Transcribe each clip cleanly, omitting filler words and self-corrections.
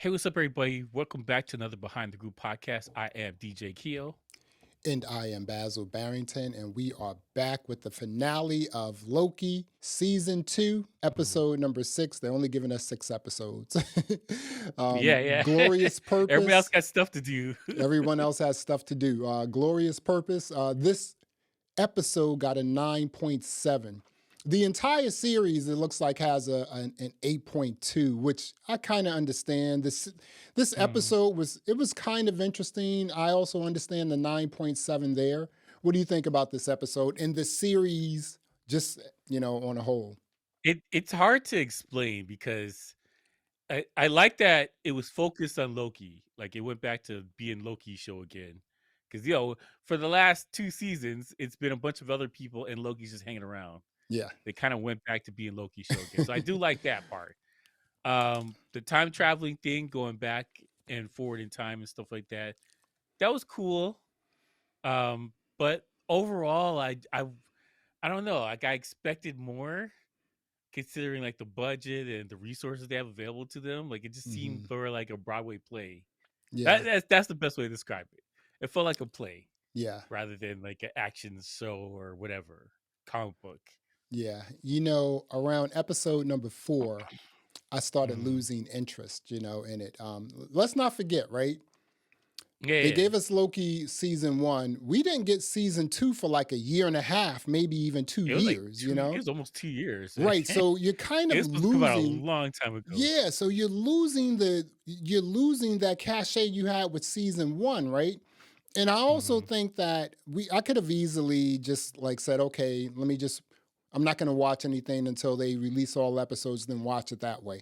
Hey, what's up, everybody? Welcome back to another Behind the Group podcast. I am DJ Keo. And I am Basil Barrington, and we are back with the finale of Loki season 2, Mhm. episode number 6. They're only giving us 6 episodes. Yeah, yeah. Glorious Everybody else purpose. got stuff to do. Everyone else has stuff to do. Glorious purpose. This episode got a 9.7. The entire series, it looks like, has an 8.2, which I kind of understand. This Mhm. episode was kind of interesting. I also understand the 9.7 there. What do you think about this episode and the series, just on a whole? It's hard to explain because I like that it was focused on Loki. Like it went back to being Loki's show again. Because for the last 2 seasons, it's been a bunch of other people and Loki's just hanging around. Yeah. They kind of went back to being Loki's show again. So I do like that part. The time traveling thing, going back and forward in time and stuff like that. That was cool. But overall, I don't know. Like I expected more, considering like the budget and the resources they have available to them. Like it just seemed Hmm. more like a Broadway play. Yeah. That's the best way to describe it. It felt like a play Yeah. rather than like an action show or whatever comic book. Yeah. Around episode number 4, I started Mhm. losing interest, in it. Let's not forget, right? Yeah, They yeah. gave us Loki season 1. We didn't get season 2 for like a year and a half, maybe even two It was like years, you two. It know? was almost 2 years. Right. So you're kind It of was supposed to come out a losing. long time ago. Yeah. So you're losing that cachet you had with season 1, right? And I also Mhm. think that I could have easily just like said, okay, I'm not going to watch anything until they release all episodes, then watch it that way.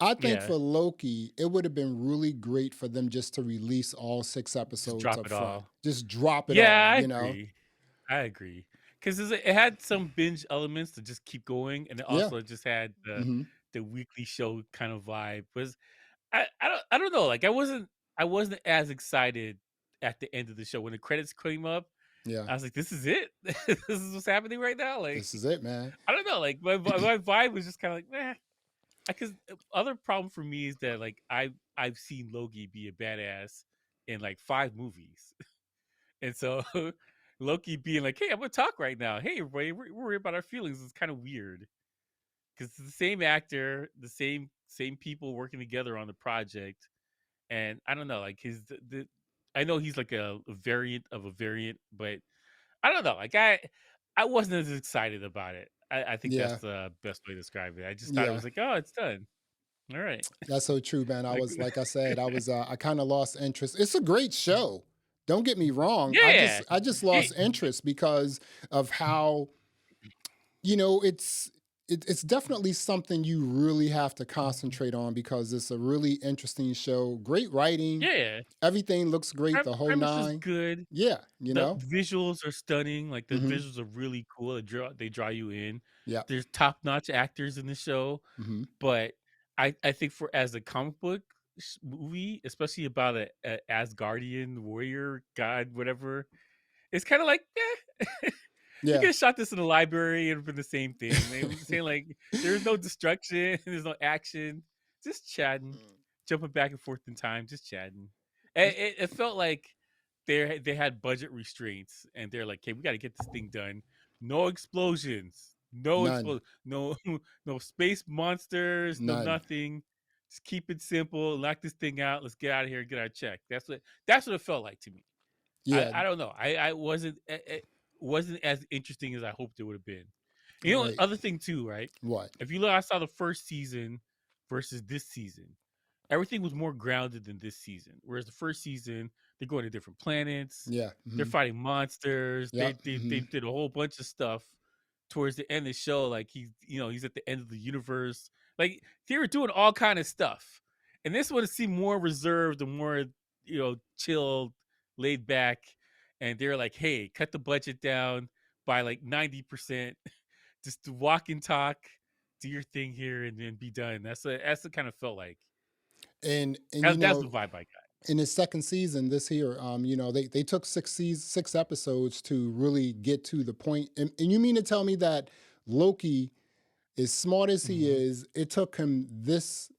I think Yeah, for Loki, it would have been really great for them just to release all 6 just episodes drop up it front. all. Just drop it Yeah, all, I you know? agree. I agree, because it had some binge elements to just keep going, and it Yeah. also just had Hmm. the weekly show kind of vibe. Was I don't know, like, I wasn't as excited at the end of the show when the credits came up. Yeah. I was like, "This is it? This is what's happening right now?" Like, This is it, man. I don't know, like, my vibe was just kinda like, "Meh." Because other problem for me is that, like, I've seen Loki be a badass in, like, 5 movies. And so Loki being like, "Hey, I'm gonna talk right now. Hey, everybody, we're worried about our feelings." Is kind of weird because it's the same actor, the same people working together on the project, and I don't know, like I know he's like a variant of a variant, but I don't know, like I wasn't as excited about it. I think that's Yeah. the best way to describe it. I just thought it Yeah. was like, oh, it's done. All right, That's so true, man. like Like I said, I kind of lost interest. It's a great show. Don't get me wrong. I just, yeah, I just yeah, lost interest because of how, you know, it's, it's definitely something you really have to concentrate on because it's a really interesting show. Great writing. yeah. Everything looks great, the whole Premise is nine. good. Yeah, The visuals are stunning, like, the hmm visuals are really cool, they draw you in. Yeah. There's top-notch actors in the show, hmm but I think for as a comic book movie, especially about a Asgardian warrior god, whatever, it's kinda like, "Eh." You Yeah. could've shot this in the library and been the same thing. They were saying, like, there's no destruction, there's no action, just chatting, jumping back and forth in time, just chatting. It felt like they had budget restraints, and they're like, "Hey, we gotta get this thing done. No explosions, None. no no space monsters, no None. nothing. Just keep it simple, knock this thing out, let's get out of here and get our check." That's what it felt like to me. I Yeah. I don't know. I wasn't as interesting as I hoped it would have been. Right. Other thing too, right? What? If you look, I saw the first season versus this season. Everything was more grounded than this season. Whereas the first season, they're going to different planets, Yeah. they're Hmm. fighting monsters, they Yep. they they did a whole bunch of stuff towards the end of the show. Like he's at the end of the universe. Like they were doing all kind of stuff. And this one seemed more reserved and more, chill, laid back. And they're like, hey, cut the budget down by like 90%. Just to walk and talk, do your thing here, and then be done. That's the kind of felt like. And That's the vibe I got. in the second season this year, they took 6 episodes to really get to the point. And you mean to tell me that Loki, as smart as he Mhm. is, it took him this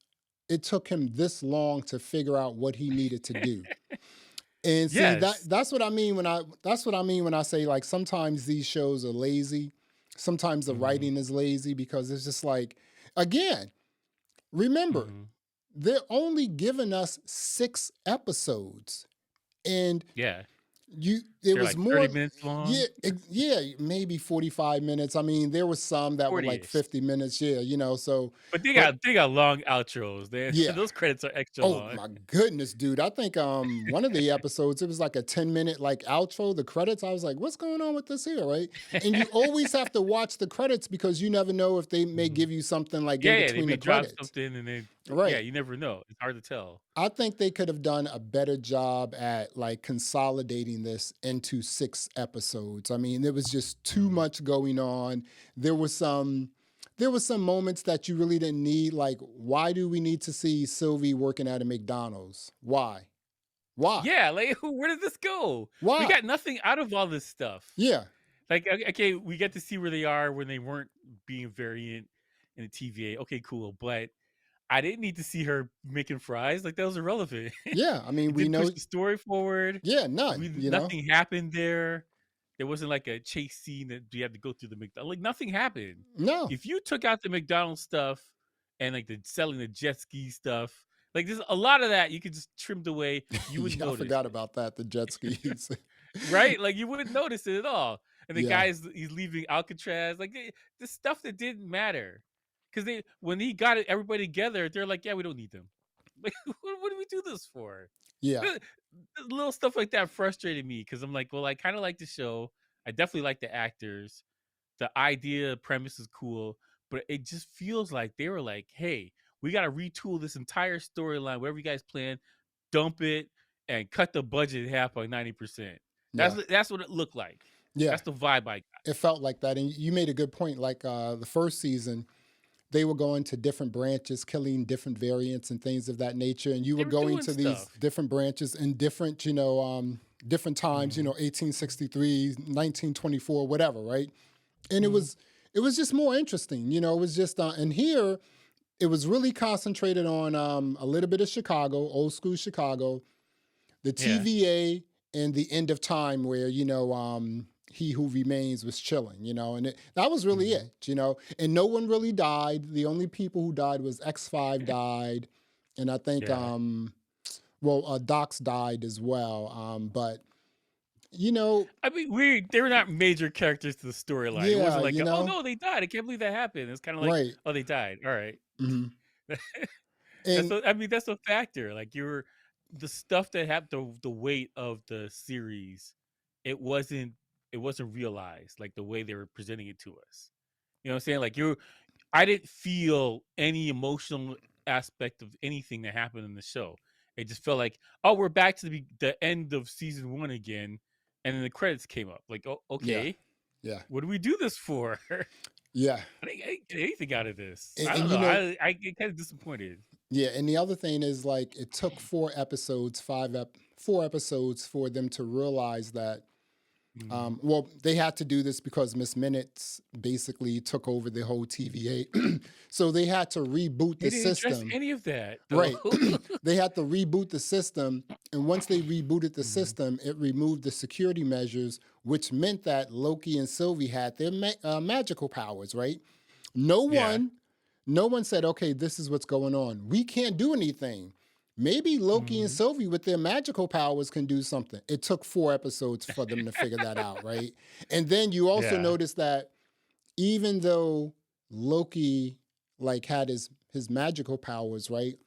it took him this long to figure out what he needed to do. And see Yes. that's what I mean when I say like sometimes these shows are lazy. Sometimes the Mm-hmm. writing is lazy because it's just like, again, remember, Mm-hmm. they're only giving us 6 episodes. And Yeah. it They're was like 30 more, minutes yeah, long. yeah, maybe 45 minutes. I mean, there was some that were like 40-ish. 50 minutes, yeah, so But but they got long outros. yeah. Those credits are extra Oh long. my goodness, dude. I think one of the episodes, it was like a 10-minute like outro, the credits. I was like, what's going on with this here, right? And you always have to watch the credits because you never know if they may Mhm. give you something like in Yeah, they between the may drop credits. something and then yeah, Right. you never know. It's hard to tell. I think they could have done a better job at like consolidating this into 6 episodes. I mean, there was just too Mhm. much going on. There was some moments that you really didn't need. Like, why do we need to see Sylvie working at a McDonald's? Why? Why? Yeah, like where did this go? We Why? got nothing out of all this stuff. Yeah. Like, okay, we get to see where they are when they weren't being variant in the TVA. Okay, cool. But I didn't need to see her making fries. Like, that was irrelevant. Yeah. I mean, It we didn't push know, the story forward. yeah, none. Nothing happened there. There wasn't like a chase scene that you had to go through the McDonald's. Like, nothing happened. No. If you took out the McDonald's stuff and like the selling the jet ski stuff, like there's a lot of that you could just trimmed away. You wouldn't Yeah, I notice forgot it. about that, the jet skis. Right? Like you wouldn't notice it at all. And the Yeah. guy's he's leaving Alcatraz, like the stuff that didn't matter. Because they when he got everybody together, they're like, yeah, we don't need them. Like, what do we do this for? Yeah. The, the little stuff like that frustrated me because I'm like, well, I kind of like the show. I definitely like the actors. The idea premise is cool, but it just feels like they were like, hey, we got to retool this entire storyline. Whatever you guys plan, dump it and cut the budget in half by 90%. Yeah. That's what it looked like. Yeah. That's the vibe I got. It felt like that. And you made a good point. Like the first season, they were going to different branches, killing different variants and things of that nature. And you They were were going doing to these stuff. different branches in different, different times, Mm-hmm. 1863, 1924, whatever, right? And Mm-hmm. it was just more interesting. It was just and here it was really concentrated on a little bit of Chicago, old school Chicago, the Yeah. TVA, and the end of time where he who remains was chilling, and that was really Mm-hmm. it. And no one really died. The only people who died was X5 died, and I think Yeah. Docs died as well. But you know, I mean, they were not major characters to the storyline. It yeah, wasn't like, oh no, they died. I can't believe that happened. It's kind of like, right. oh, they died. All right. Hmm. And That's a factor. Like you're the stuff that have the weight of the series, it wasn't it wasn't realized like the way they were presenting it to us. You know what I'm saying? Like I didn't feel any emotional aspect of anything that happened in the show. It just felt like, oh, we're back to the end of season 1 again, and then the credits came up. Like, oh, yeah, okay, yeah, what do we do this for? yeah. I didn't get anything out of this. And, I and don't you know. know, I get kind of disappointed. yeah, and the other thing is like it took 4 episodes, 4 episodes for them to realize that. Mm. They had to do this because Miss Minutes basically took over the whole TVA, so they had to reboot They the didn't address system. any of that, though. Right, they had to reboot the system, and once they rebooted the Mhm. system, it removed the security measures, which meant that Loki and Sylvie had their magical powers. Right, no Yeah. one no one said, okay, this is what's going on. We can't do anything. Maybe Loki and Mhm. Sylvie with their magical powers can do something. It took 4 episodes for them to figure that out, right? And then you also Yeah. notice that even though Loki like had his magical powers, right?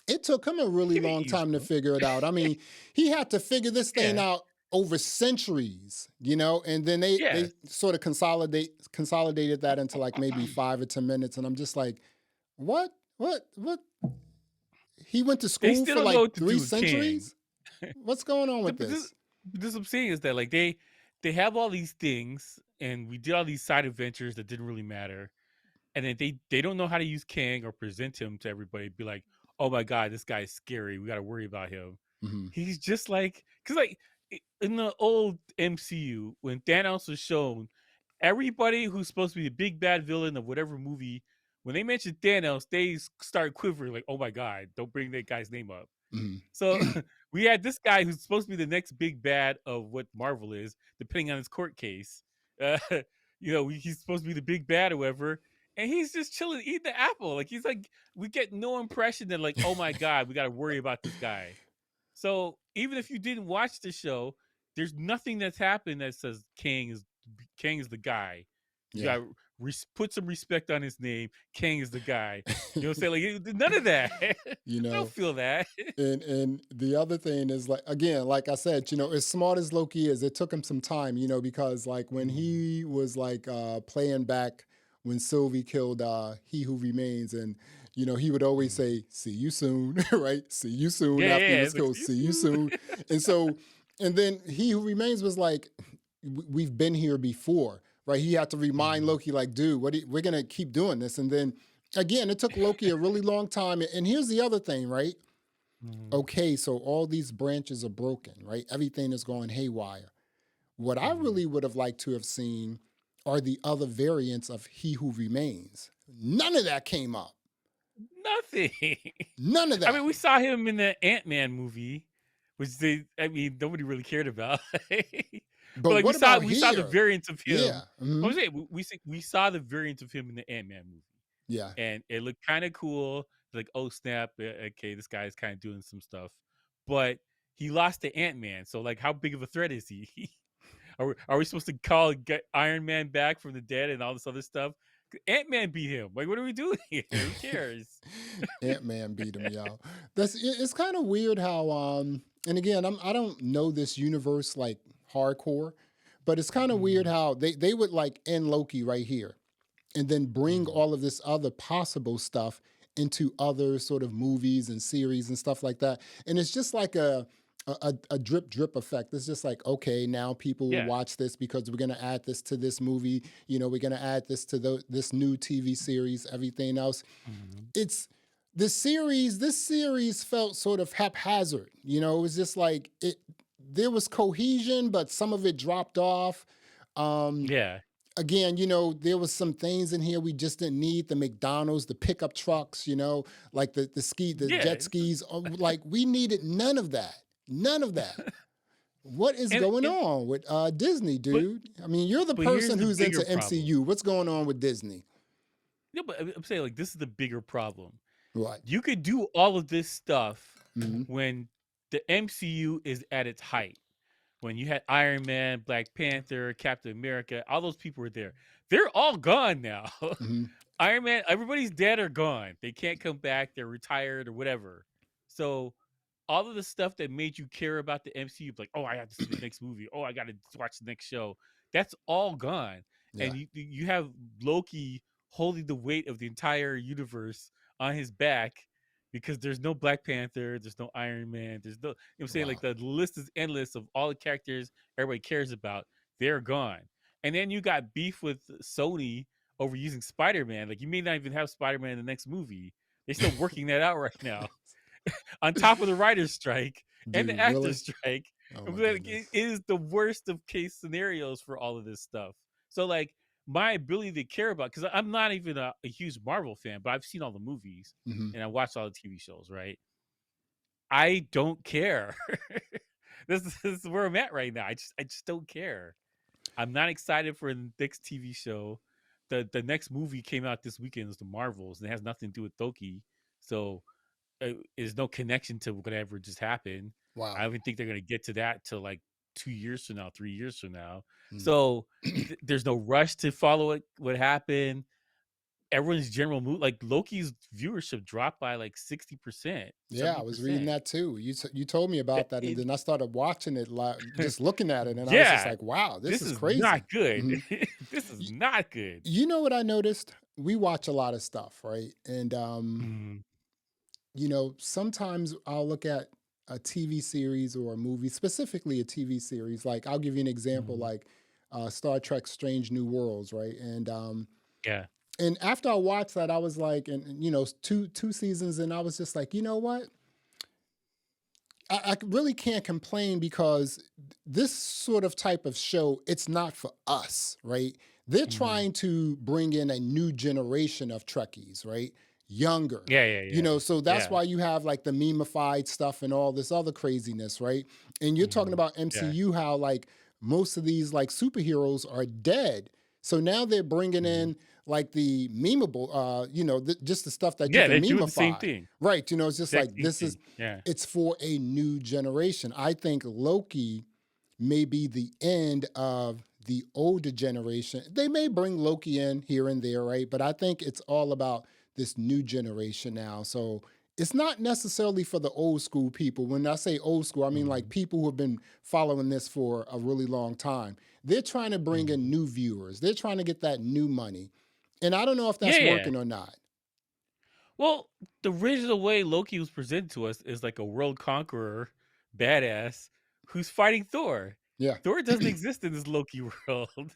It took him a really He didn't long use time to them. figure it out. I mean, he had to figure this thing Yeah. out over centuries, and then Yeah. they sort of consolidated that into like maybe 5 or 10 minutes, and I'm just like, what? He went to They school still for don't know like what to do three with Kang. centuries. What's going on with But this? this what I'm saying is that like they have all these things, and we did all these side adventures that didn't really matter, and then they don't know how to use Kang or present him to everybody. Be like, oh my god, this guy's scary. We got to worry about him. Hmm. He's just like because like in the old MCU when Thanos was shown, everybody who's supposed to be the big bad villain of whatever movie when they mentioned Thanos, they start quivering like, oh my god, don't bring that guy's name up. Mhm. So we had this guy who's supposed to be the next big bad of what Marvel is, depending on his court case. Uh, he's supposed to be the big bad or whatever, and he's just chilling, eating the apple. Like he's like, we get no impression that like, oh my god, we got to worry about this guy. So even if you didn't watch the show, there's nothing that's happened that says Kang is the guy. You Yeah. got put some respect on his name. Kang is the guy. You know what I'm saying? Like none of that. I You don't know, feel that. and the other thing is, like, again, like I said, as smart as Loki is, it took him some time, because like when Mhm. he was like playing back when Sylvie killed He Who Remains, and he would always Mhm. say, "See you soon," right? "See you soon." Yeah, After he yeah. was It's like killed, see you "See you soon. soon." And so, and then He Who Remains was like, We've been here before," right? He had to remind Mhm. Loki, like, "Dude, we're gonna keep doing this." And then again, it took Loki a really long time. And here's the other thing, right? Mhm. Okay, so all these branches are broken, right? Everything is going haywire. What I Mhm. really would have liked to have seen are the other variants of He Who Remains. None of that came up. Nothing. None of I mean, that. we saw him in the Ant-Man movie, nobody really cared about. But But like what about we saw the here? variants of Yeah. him. I Hmm. was saying we saw the variants of him in the Ant-Man movie. Yeah. And it looked kind of cool. Like, oh snap, okay, this guy's kind of doing some stuff, but he lost to Ant Man. So, like, how big of a threat is he? Are we supposed to get Iron Man back from the dead and all this other stuff? Ant Man beat him. Like, what are we doing here? Who cares? Ant-Man beat him, y'all. It's kind of weird how and again, I don't know this universe like hardcore, but it's kind of weird Mm, how they would like end Loki right here and then bring mm, all of this other possible stuff into other sort of movies and series and stuff like that. And it's just like a drip drip effect. It's just like, okay, now people will yeah. watch this because we're gonna add this to this movie. We're gonna add this to this new TV series, everything else. Mm, It's this series felt sort of haphazard. It was just like it there was cohesion, but some of it dropped off. Um, yeah. Again, there was some things in here we just didn't need. The McDonald's, the pickup trucks, like the Yeah. jet skis. Like we needed none of that. None of that. What is and, going and on with Disney, but dude? I mean, you're the here's person the who's into bigger problem. MCU. What's going on with Disney? No, but I'm saying like this is the bigger problem. What? You could do all of this stuff Mm-hmm. when the MCU is at its height. When you had Iron Man, Black Panther, Captain America, all those people were there. They're all gone now. Mm-hmm. Iron Man, everybody's dead or gone. They can't come back. They're retired or whatever. So all of the stuff that made you care about the MCU, like, oh, I have to see the next movie. Oh, I got to watch the next show. That's all gone. Yeah. And you have Loki holding the weight of the entire universe on his back because there's no Black Panther, there's no Iron Man, there's no, I'm saying like Wow. the list is endless of all the characters everybody cares about. They're gone. And then you got beef with Sony over using Spider-Man. Like you may not even have Spider-Man in the next movie. They're still working that out right now on top of the writer's strike and the Dude, actor's really? strike. Oh my Like, it goodness. is the worst of case scenarios for all of this stuff. So like my ability to care about, because I'm not even a huge Marvel fan, but I've seen all the movies Hmm. and I watched all the TV shows, right? I don't care. This is where I'm at right now. I just don't care. I'm not excited for the next TV show. The next movie came out this weekend is the Marvels, and it has nothing to do with Loki. So there's no connection to whatever just happened. I Wow. don't even think they're gonna get to that till like 2 years from now, 3 years from now. Mm. So there's no rush to follow what happened. Everyone's general mood, like Loki's viewership dropped by like 60%, Yeah, I seventy was reading percent. that too. You told me about that, and then I started watching it, just looking at it, and I was just Yeah, like, "Wow, this this is is not crazy." good. Hmm. This is not good. You know what I noticed? We watch a lot of stuff, right? And Mhm, sometimes I'll look at a TV series or a movie, specifically a TV series. Like I'll give you an example, mhm. like Star Trek: Strange New Worlds, right? Yeah. And after I watched that, I was like, and two seasons, and I was just like, you know what? I really can't complain because this sort of type of show, it's not for us, right? They're Mhm. trying to bring in a new generation of Trekkies, right? Younger. Yeah, yeah, yeah. So that's Yeah. why you have like the memeified stuff and all this other craziness, right? And you're talking Mhm. about Yeah. MCU, how like most of these like superheroes are dead. So now they're bringing Mhm. in like the memeable, just the stuff that you Yeah, can they're doing the same memify, thing. right? It's just Exact like same this is thing. Yeah. it's for a new generation. I think Loki may be the end of the older generation. They may bring Loki in here and there, right? But I think it's all about this new generation now. So it's not necessarily for the old school people. When I say old school, I mean like Mhm. people who have been following this for a really long time. They're trying to bring in Mhm. new viewers. They're trying to get that new money. And I don't know if Yeah, that's yeah. working or not. Well, the original way Loki was presented to us is like a world conqueror, badass who's fighting Thor. Yeah. Thor doesn't exist in this Loki world,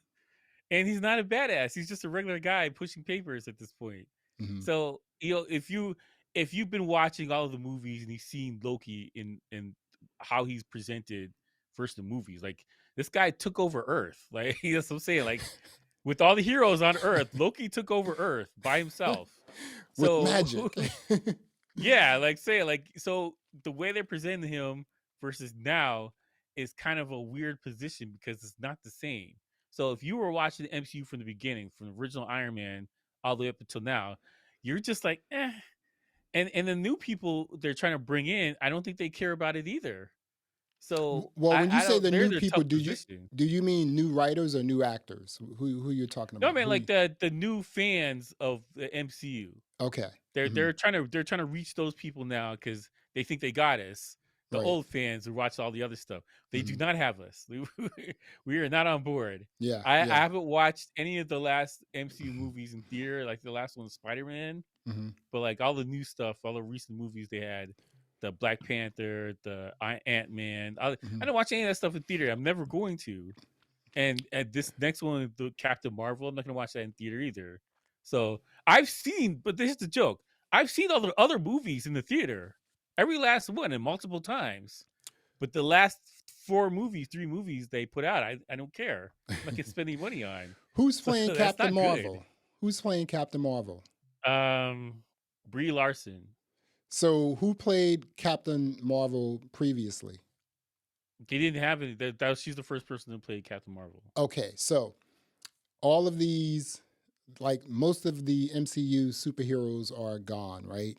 and he's not a badass. He's just a regular guy pushing papers at this point. Mhm. So if you've been watching all of the movies and you've seen Loki in how he's presented first in movies, like this guy took over Earth. Like that's what I'm saying. Like with all the heroes on Earth, Loki took over Earth by himself. With So magic. yeah, like say like so the way they're presenting him versus now is kind of a weird position because it's not the same. So if you were watching the MCU from the beginning, from the original Iron Man all the way up until now, you're just like, eh. And the new people they're trying to bring in, I don't think they care about it either. So Well, when you I say don't. the They're new in a people, tough do you position. do you mean new writers or new actors? Who you're talking No, about? man, like the new fans of the MCU. Okay. They're Hmm. they're trying to reach those people now because they think they got us. The Right. old fans who watch all the other stuff, they do Hmm. not have us. We are not on board. Yeah. I Yeah. haven't watched any of the last MCU movies in theater, like the last one, Spider Man, Hmm. but like all the new stuff, all the recent movies they had, the Black Panther, the Ant Man. I Hmm. don't watch any of that stuff in theater. I'm never going to. And this next one, the Captain Marvel, I'm not gonna watch that in theater either. So I've seen, but this is the joke. I've seen all the other movies in the theater, every last one, and multiple times. But the last three movies they put out, I don't care. I'm not gonna spend any money on. Who's So playing that's Captain not good. Marvel? Who's playing Captain Marvel? Brie Larson. So who played Captain Marvel previously? They didn't have any. She's the first person to play Captain Marvel. Okay, so all of these, like most of the MCU superheroes are gone, right?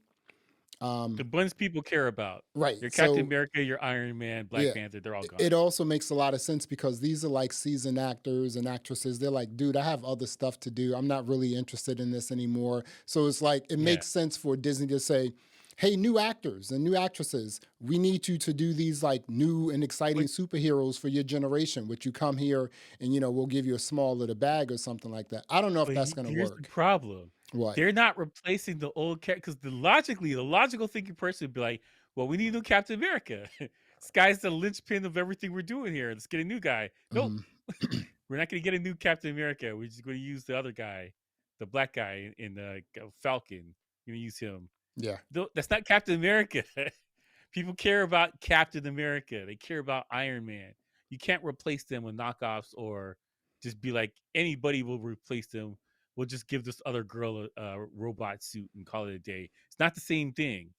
The Um, ones people care about. right. Your Captain So America, your Iron Man, Black yeah, Panther, they're all it gone. also makes a lot of sense because these are like seasoned actors and actresses. They're like, dude, I have other stuff to do. I'm not really interested in this anymore. So it's like, it Yeah. makes sense for Disney to say, hey, new actors and new actresses, we need you to do these like new and exciting But superheroes for your generation. Would you come here and, we'll give you a small little bag or something like that? I don't know if that's going to here's the work. problem. What? They're not replacing the old character because the logical thinking person would be like, well, we need a new Captain America. This guy's the linchpin of everything we're doing here. Let's get a new guy. Nope. Mhm. We're not going to get a new Captain America. We're just going to use the other guy, the black guy in the Falcon. We're going to use him. Yeah. That's not Captain America. People care about Captain America. They care about Iron Man. You can't replace them with knockoffs or just be like anybody will replace them. We'll just give this other girl a robot suit and call it a day. It's not the same thing.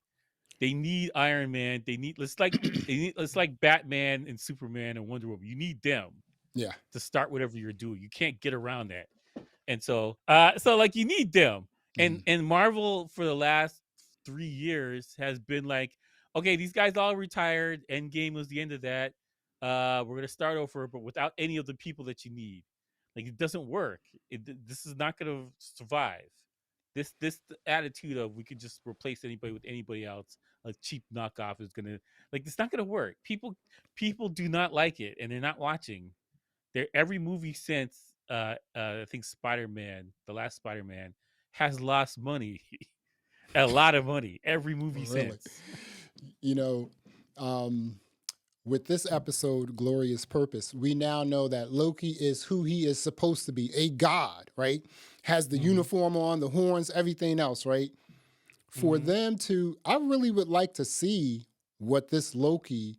They need Iron Man. It's like Batman and Superman and Wonder Woman. You need them Yeah. to start whatever you're doing. You can't get around that. And so like you need them. Mhm. And Marvel for the last 3 years has been like, okay, these guys all retired. Endgame was the end of that. We're gonna start over, but without any of the people that you need. Like it doesn't work. This is not gonna survive. This attitude of we could just replace anybody with anybody else, a cheap knockoff is gonna like it's not gonna work. People do not like it, and they're not watching. Every movie since I think Spider-Man, the last Spider-Man, has lost money. A lot of money. Every movie Really. since. You know, um, with this episode, Glorious Purpose, we now know that Loki is who he is supposed to be, a god, right? Has the Hmm. uniform on, the horns, everything else, right? For Hmm. them to, I really would like to see what this Loki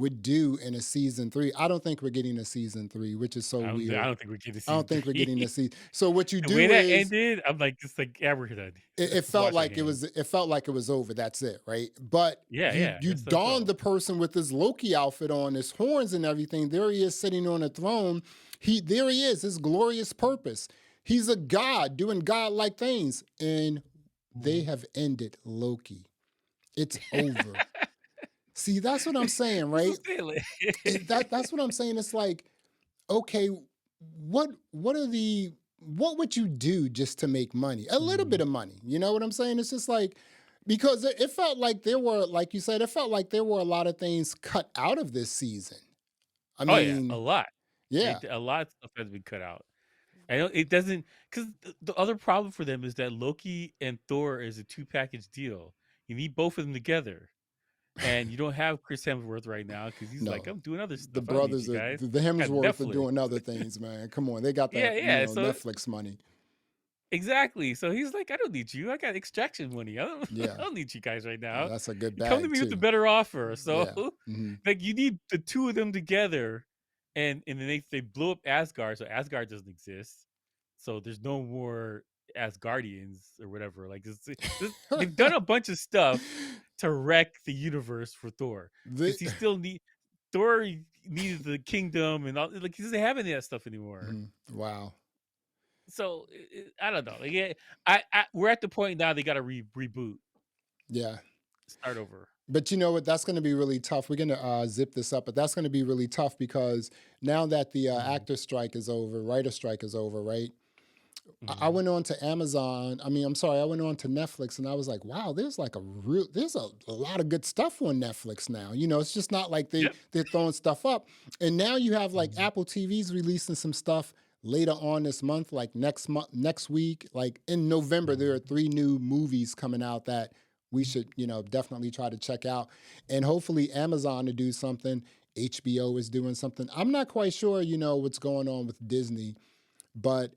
would do in a season 3. I don't think we're getting a season 3, which is so I weird. don't think we're getting I don't season think we're getting a 3. season. So what you The way do that is ended, I'm like, it's like, yeah, we're done. it Let's felt wash our like hands. it felt like it was over. That's it, right? But Yeah, you yeah, you that's how it dawn felt. the person with his Loki outfit on, his horns and everything. There he is sitting on a throne. There he is, his glorious purpose. He's a god doing godlike things, and they Mhm. have ended Loki. It's over. See, that's what I'm saying, That's right? what I'm saying, like That's what I'm saying. It's like, okay, what would you do just to make money? A little bit Mhm. of money. You know what I'm saying? It's just like because it felt like there were, like you said, it felt like there were a lot of things cut out of this season. I Oh, yeah, a mean, lot. yeah. A lot of stuff has been cut out. I know it doesn't, because the other problem for them is that Loki and Thor is a 2 package deal. You need both of them together, and you don't have Chris Hemsworth right now because he's like, No. "I'm doing other The stuff. I don't need you brothers are guys." the Got Hemsworth are Netflix. doing other things, man. Come on. They got Yeah, that, yeah, so Netflix money. exactly. So he's like, "I don't need you. I got extraction money. I don't I Yeah. don't need you guys right now. That's a good You come to bag me with a too. better offer." So, Yeah. Hmm. like, you need the 2 of them together, and then they blew up Asgard, so Asgard doesn't exist. So there's no more Asgardians or whatever. Like, they've done a bunch of stuff to wreck the universe for Thor the, because Thor needed the kingdom and all. Like, he doesn't have any of that stuff anymore. Mhm. Wow. So I don't know. Like, yeah, we're at the point now they got to reboot, Yeah. start over. But you know what? That's going to be really tough. We're going to zip this up, but that's going to be really tough because now that the Hmm. actor strike is over, writer strike is over, right? I Hmm. went on to Amazon. I mean, I'm sorry, I went on to Netflix, and I was like, wow, there's a lot of good stuff on Netflix now. It's just not like Yep. they're throwing stuff up. And now you have like Hmm. Apple TV's releasing some stuff later on this month, like next week, like in November, there are Hmm. 3 new movies coming out that we should, definitely try to check out. And hopefully Amazon to do something. HBO is doing something. I'm not quite sure, what's going on with Disney, but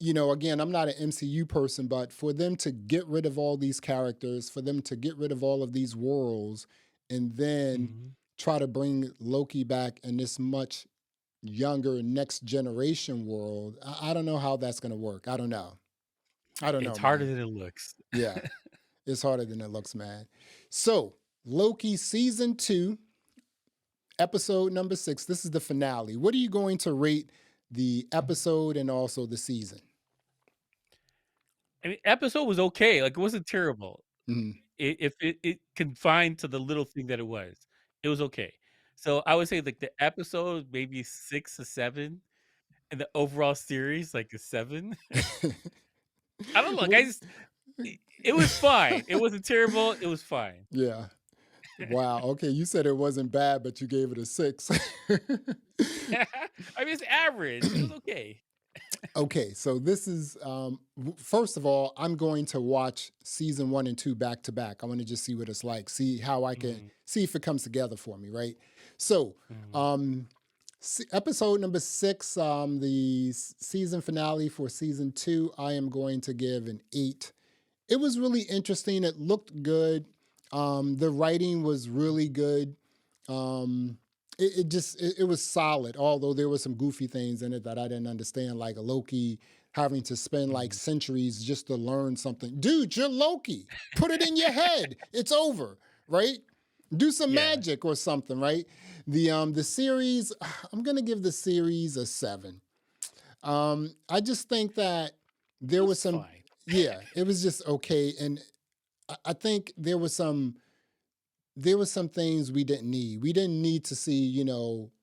again, I'm not an MCU person, but for them to get rid of all these characters, for them to get rid of all of these worlds, and then Hmm. try to bring Loki back in this much younger next generation world, I don't know how that's going to work. I don't know. I don't It's know, harder man. than it looks. Yeah, it's harder than it looks, man. So, Loki season 2, episode number 6. This is the finale. What are you going to rate the episode and also the season? I mean, episode was okay. Like, it wasn't terrible. Mhm. If it confined to the little thing that it was okay. So I would say like the episode maybe 6 or 7, and the overall series like a 7. I don't know. Like, What? it was fine. It wasn't terrible. It was fine. Yeah. Wow. Okay. You said it wasn't bad, but you gave it a 6. I mean, it's average. It was okay. Okay. So this is, first of all, I'm going to watch season 1 and 2 back to back. I want to just see what it's like, see how I can Mhm, see if it comes together for me. Right. So, mhm, um, episode number 6, the season finale for season 2, I am going to give an 8. It was really interesting. It looked good. The writing was really good. Um, it was solid, although there were some goofy things in it that I didn't understand, like a Loki having to spend like mhm. centuries just to learn something. Dude, you're Loki. Put it in your head. It's over, right? Do some Yeah, magic or something, right? The series, I'm gonna give the series a 7. I just think that it there was was some, fine. yeah, it was just okay, and I think there was some things we didn't need. We didn't need to see,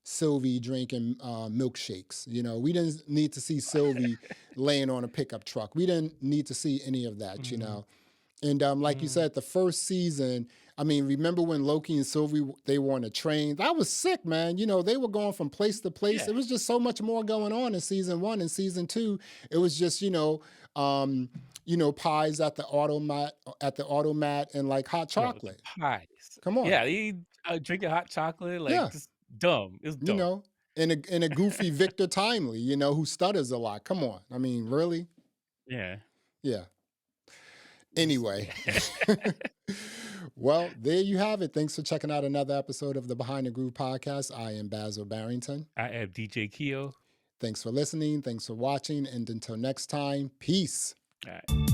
Sylvie drinking milkshakes. We didn't need to see Sylvie laying on a pickup truck. We didn't need to see any of that. Mhm, And like you mhm. said, the first season, I mean, remember when Loki and Sylvie they were on a train? That was sick, man. They were going from place to place. Yeah, It was just so much more going on in season 1 and season 2. It was just, um, pies at the automat and like hot bro, the chocolate. pies. Come on. Yeah, they drinking hot chocolate, like, Yeah. just dumb. It's You dumb. know, and a goofy Victor Timely, who stutters a lot. Come on. I mean, really? Yeah. Yeah. Just Anyway. yeah. Well, there you have it. Thanks for checking out another episode of the Behind the Groove podcast. I am Basil Barrington. I am DJ Keo. Thanks for listening. Thanks for watching. And until next time, peace. All right.